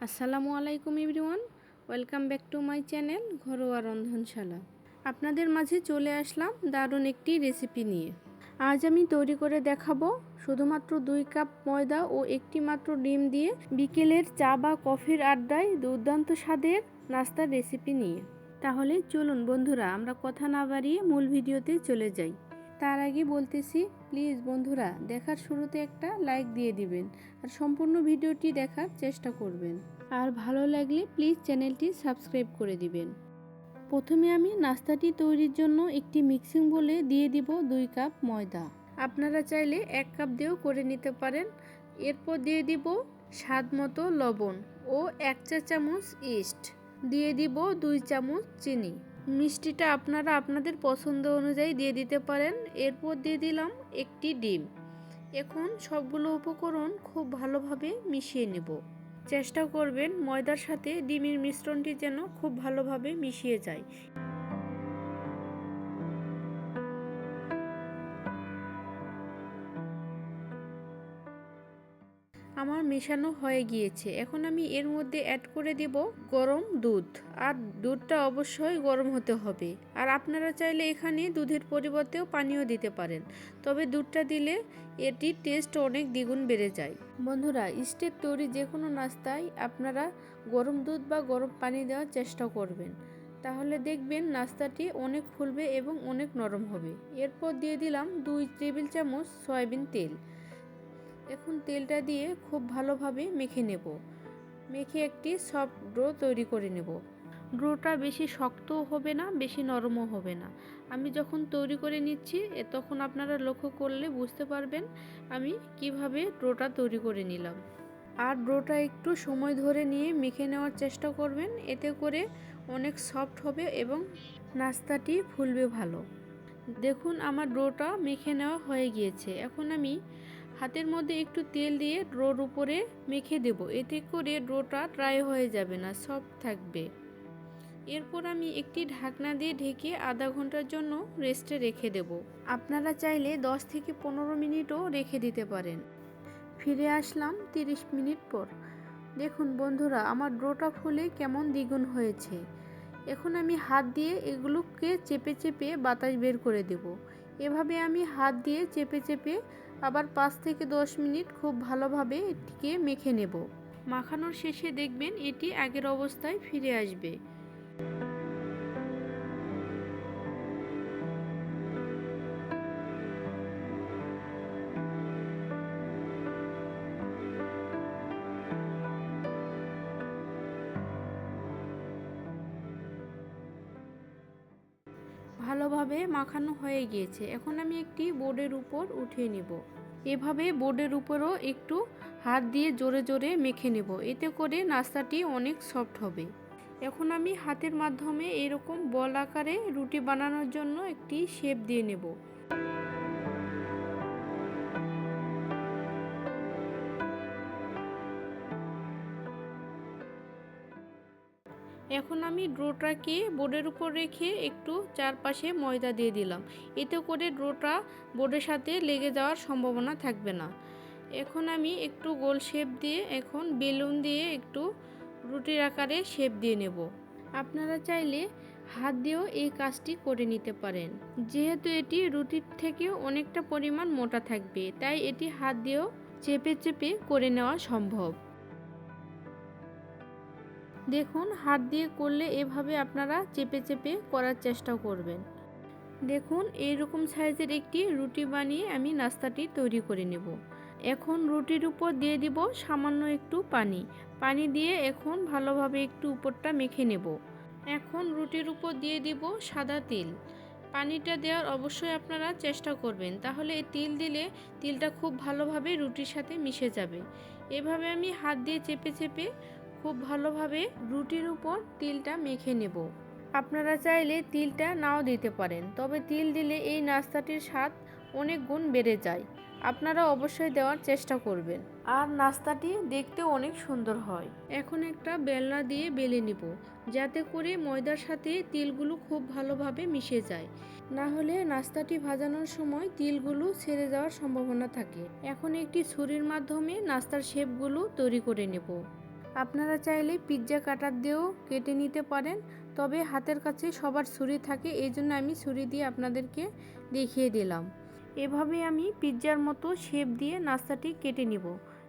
আসসালামু আলাইকুম everyone, welcome back to my channel ঘরোয়া রন্ধনশালা। আপনাদের মাঝে চলে আসলাম দারুণ একটি রেসিপি নিয়ে। আজ আমি তৈরি করে দেখাবো শুধুমাত্র 2 কাপ ময়দা ও একটি মাত্র ডিম দিয়ে বিকেলের চা বা কফির আড্ডায় দুর্দান্ত স্বাদের নাস্তার রেসিপি নিয়ে। তাহলে চলুন বন্ধুরা, আমরা কথা না বাড়িয়ে মূল ভিডিওতে চলে যাই। তার আগে বলতেছি, প্লিজ বন্ধুরা দেখার শুরুতে একটা লাইক দিয়ে দিবেন আর সম্পূর্ণ ভিডিওটি দেখার চেষ্টা করবেন। আর ভালো লাগলে প্লিজ চ্যানেলটি সাবস্ক্রাইব করে দিবেন। প্রথমে আমি নাস্তাটি তৈরির জন্য একটি মিক্সিং বোলে দিয়ে দিব 2 কাপ ময়দা। আপনারা চাইলে 1 কাপ দিয়েও করে নিতে পারেন। এরপর দিয়ে দিব স্বাদ মতো লবণ ও 1 চা চামচ ইস্ট, দিয়ে দিব 2 চামচ চিনি। মিষ্টিটা আপনারা আপনাদের পছন্দ অনুযায়ী দিয়ে দিতে পারেন। এরপর দিয়ে দিলাম একটি ডিম। এখন সবগুলো উপকরণ খুব ভালোভাবে মিশিয়ে নেব। চেষ্টা করবেন ময়দার সাথে ডিমের মিশ্রণটি যেন খুব ভালোভাবে মিশিয়ে যায়। আমার মেশানো হয়ে গিয়েছে। এখন আমি এর মধ্যে অ্যাড করে দেব গরম দুধ। আর দুধটা অবশ্যই গরম হতে হবে। আর আপনারা চাইলে এখানে দুধের পরিবর্তেও পানিও দিতে পারেন, তবে দুধটা দিলে এটির টেস্ট অনেক দ্বিগুণ বেড়ে যায়। বন্ধুরা, ইস্টের তৈরি যে কোনো নাস্তায় আপনারা গরম দুধ বা গরম পানি দেওয়ার চেষ্টা করবেন, তাহলে দেখবেন নাস্তাটি অনেক ফুলবে এবং অনেক নরম হবে। এরপর দিয়ে দিলাম 2 টেবিল চামচ সয়াবিন তেল। এখন তেলটা দিয়ে খুব ভালোভাবে মেখে নেব। মেখে একটি সফট ডো তৈরি করে নেব। ডোটা বেশি শক্তও হবে না, বেশি নরমও হবে না। আমি যখন তৈরি করে নিচ্ছি তখন আপনারা লক্ষ্য করলে বুঝতে পারবেন আমি কিভাবে ডোটা তৈরি করে নিলাম। আর ডোটা একটু সময় ধরে নিয়ে মেখে নেওয়ার চেষ্টা করবেন, এতে করে অনেক সফট হবে এবং নাস্তাটি ফুলবে ভালো। দেখুন আমার ডোটা মেখে নেওয়া হয়ে গিয়েছে। এখন আমি হাতের মধ্যে একটু তেল দিয়ে ডোর উপরে মেখে দেব, এতে করে ডোটা ড্রাই হয়ে যাবে না, সফট থাকবে। এরপর আমি একটি ঢাকনা দিয়ে ঢেকে আধা ঘন্টার জন্য রেস্টে রেখে দেব। আপনারা চাইলে 10 থেকে 15 মিনিটও রেখে দিতে পারেন। ফিরে আসলাম 30 মিনিট পর। দেখুন বন্ধুরা, আমার ডোটা ফুলে কেমন দ্বিগুণ হয়েছে। এখন আমি হাত দিয়ে এগুলোকে চেপে চেপে বাতাস বের করে দেব। এভাবে আমি হাত দিয়ে চেপে চেপে আবার 5 থেকে 10 মিনিট খুব ভালোভাবে এটিকে মেখে নেব। মাখানোর শেষে দেখবেন এটি আগের অবস্থায় ফিরে আসবে। ভালোভাবে মাখানো হয়ে গিয়েছে। এখন আমি একটি বোর্ডের উপর উঠিয়ে নেব। এভাবে বোর্ডের উপরও একটু হাত দিয়ে জোরে জোরে মেখে নেব, এতে করে নাস্তাটি অনেক সফট হবে। এখন আমি হাতের মাধ্যমে এরকম বল আকারে রুটি বানানোর জন্য একটি শেপ দিয়ে নেব। এখন আমি ডোটাকে বোর্ডের উপর রেখে একটু চারপাশে ময়দা দিয়ে দিলাম, এতে করে ডোটা বোর্ডের সাথে লেগে যাওয়ার সম্ভাবনা থাকবে না। এখন আমি একটু গোল শেপ দিয়ে এখন বেলুন দিয়ে একটু রুটির আকারে শেপ দিয়ে নেব। আপনারা চাইলে হাত দিয়েও এই কাজটি করে নিতে পারেন। যেহেতু এটি রুটির থেকে অনেকটা পরিমাণ মোটা থাকবে, তাই এটি হাত দিয়েও চেপে চেপে করে নেওয়া সম্ভব। দেখুন হাত দিয়ে করলে এভাবে আপনারা চেপে চেপে করার চেষ্টা করবেন। দেখুন এইরকম সাইজের একটি রুটি বানিয়ে আমি নাস্তাটি তৈরি করে নেব। এখন রুটির উপর দিয়ে দিব সামান্য একটু পানি দিয়ে এখন ভালোভাবে একটু উপরটা মেখে নেব। এখন রুটির উপর দিয়ে দিব সাদা তিল। পানিটা দেওয়ার অবশ্যই আপনারা চেষ্টা করবেন, তাহলে তিল দিলে তিলটা খুব ভালোভাবে রুটির সাথে মিশে যাবে। এভাবে আমি হাত দিয়ে চেপে চেপে খুব ভালোভাবে রুটির উপর তিলটা মেখে নেব। আপনারা চাইলে তিলটা নাও দিতে পারেন, তবে তিল দিলে এই নাস্তাটির স্বাদ অনেক গুণ বেড়ে যায়। আপনারা অবশ্যই দেওয়ার চেষ্টা করবেন, আর নাস্তাটি দেখতে অনেক সুন্দর হয়। এখন একটা বেলনা দিয়ে বেলে নিব, যাতে করে ময়দার সাথে তিলগুলো খুব ভালোভাবে মিশে যায়, না হলে নাস্তাটি ভাজানোর সময় তিলগুলো ছেড়ে যাওয়ার সম্ভাবনা থাকে। এখন একটি ছুরির মাধ্যমে নাস্তার শেপগুলো তৈরি করে নেব। আপনারা চাইলে পিৎজা কাটার দিয়েও কেটে নিতে পারেন, তবে হাতের কাছে সবার ছুরি থাকে, এই জন্য আমি ছুরি দিয়ে আপনাদেরকে দেখিয়ে দিলাম। এভাবে আমি পিৎজার মতো শেপ দিয়ে নাস্তাটি কেটে নিব।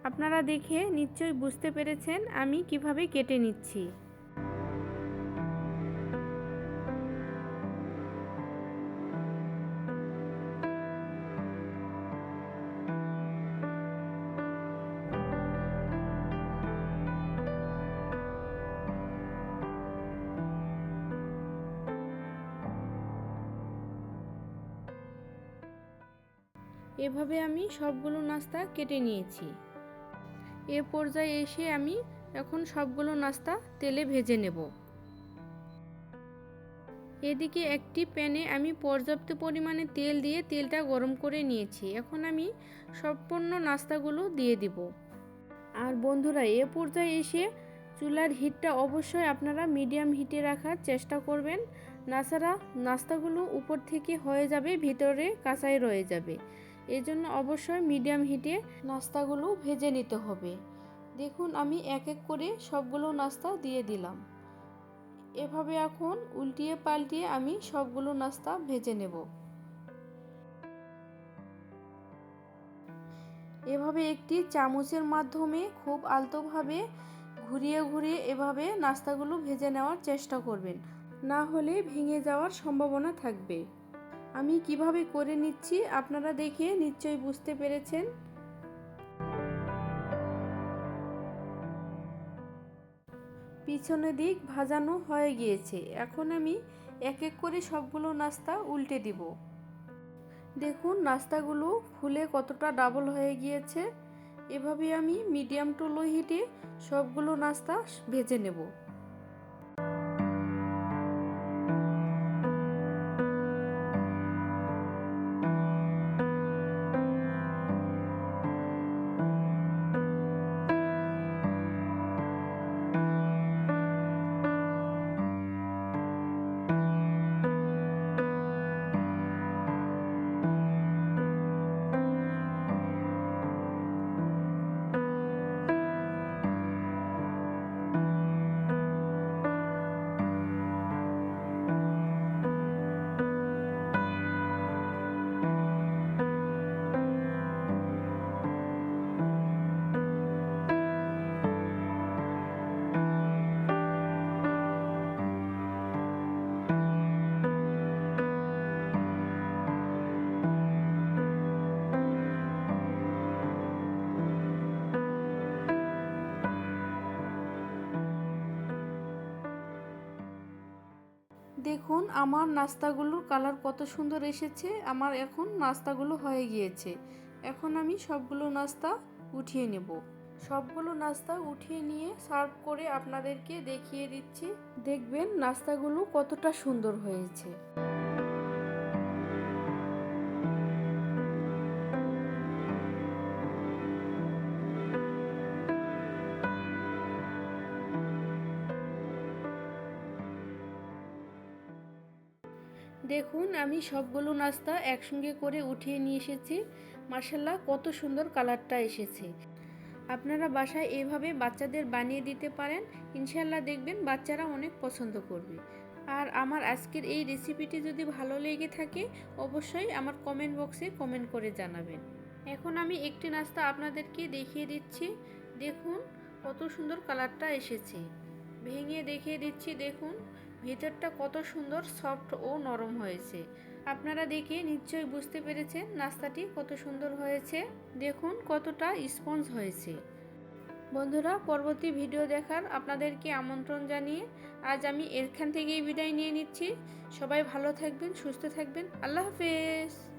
আপনারা দেখে নিশ্চয়ই বুঝতে পেরেছেন আমি কিভাবে কেটে নিচ্ছি। এভাবে আমি সবগুলো নাস্তা কেটে নিয়েছি। এ পর্যায়ে এসে আমি এখন সবগুলো নাস্তা তেলে ভেজে নেব। এদিকে একটি প্যানে আমি পর্যাপ্ত পরিমাণে তেল দিয়ে তেলটা গরম করে নিয়েছি। এখন আমি সম্পূর্ণ নাস্তাগুলো দিয়ে দিব। আর বন্ধুরা, এ পর্যায়ে এসে চুলার হিটটা অবশ্যই আপনারা মিডিয়াম হিটে রাখার চেষ্টা করবেন, নাছাড়া নাস্তাগুলো উপর থেকে হয়ে যাবে, ভিতরে কাঁচাই রয়ে যাবে। এই জন্য অবশ্যই মিডিয়াম হিটে নাস্তাগুলো ভেজে নিতে হবে। দেখুন আমি এক এক করে সবগুলো নাস্তা দিয়ে দিলাম। এভাবে এখন উল্টিয়ে পাল্টিয়ে আমি সবগুলো নাস্তা ভেজে নেব। এভাবে একটি চামচের মাধ্যমে খুব আলতোভাবে ঘুরিয়ে ঘুরিয়ে এভাবে নাস্তাগুলো ভেজে নেওয়ার চেষ্টা করবেন, না হলে ভেঙে যাওয়ার সম্ভাবনা থাকবে। আমি কিভাবে করে নিচ্ছি আপনারা দেখে নিশ্চয়ই বুঝতে পেরেছেন। পিছনের দিক ভাজানো হয়ে গিয়েছে। এখন আমি এক এক করে সবগুলো নাস্তা উল্টে দিব। দেখুন নাস্তাগুলো ফুলে কতটা ডাবল হয়ে গিয়েছে। এভাবে আমি মিডিয়াম টু লো হিটে সবগুলো নাস্তা ভেজে নেব। দেখুন আমার নাস্তাগুলোর কালার কত সুন্দর এসেছে। আমার এখন নাস্তাগুলো হয়ে গিয়েছে। এখন আমি সবগুলো নাস্তা উঠিয়ে নেব। সবগুলো নাস্তা উঠিয়ে নিয়ে সার্ভ করে আপনাদেরকে দেখিয়ে দিচ্ছি। দেখবেন নাস্তাগুলো কতটা সুন্দর হয়েছে। দেখুন আমি সবগুলো নাস্তা একসঙ্গে করে উঠিয়ে নিয়ে এসেছি। মাশাআল্লাহ কত সুন্দর কালারটা এসেছে। আপনারা বাসায় এভাবে বাচ্চাদের বানিয়ে দিতে পারেন, ইনশাআল্লাহ দেখবেন বাচ্চারা অনেক পছন্দ করবে। আর আমার আজকের এই রেসিপিটি যদি ভালো লেগে থাকে অবশ্যই আমার কমেন্ট বক্সে কমেন্ট করে জানাবেন। এখন আমি একটি নাস্তা আপনাদেরকে দেখিয়ে দিচ্ছি। দেখুন কত সুন্দর কালারটা এসেছে। ভেঙে দেখিয়ে দিচ্ছি। দেখুন ভিতরটা কত সুন্দর সফট ও নরম হয়েছে। আপনারা দেখে নিশ্চয়ই বুঝতে পেরেছেন নাস্তাটি কত সুন্দর হয়েছে। দেখুন কতটা স্পঞ্জ হয়েছে। বন্ধুরা, পরবর্তী ভিডিও দেখার আপনাদেরকে আমন্ত্রণ জানিয়ে আজ আমি এখান থেকেই বিদায় নিয়ে নিচ্ছি। সবাই ভালো থাকবেন, সুস্থ থাকবেন। আল্লাহ হাফেজ।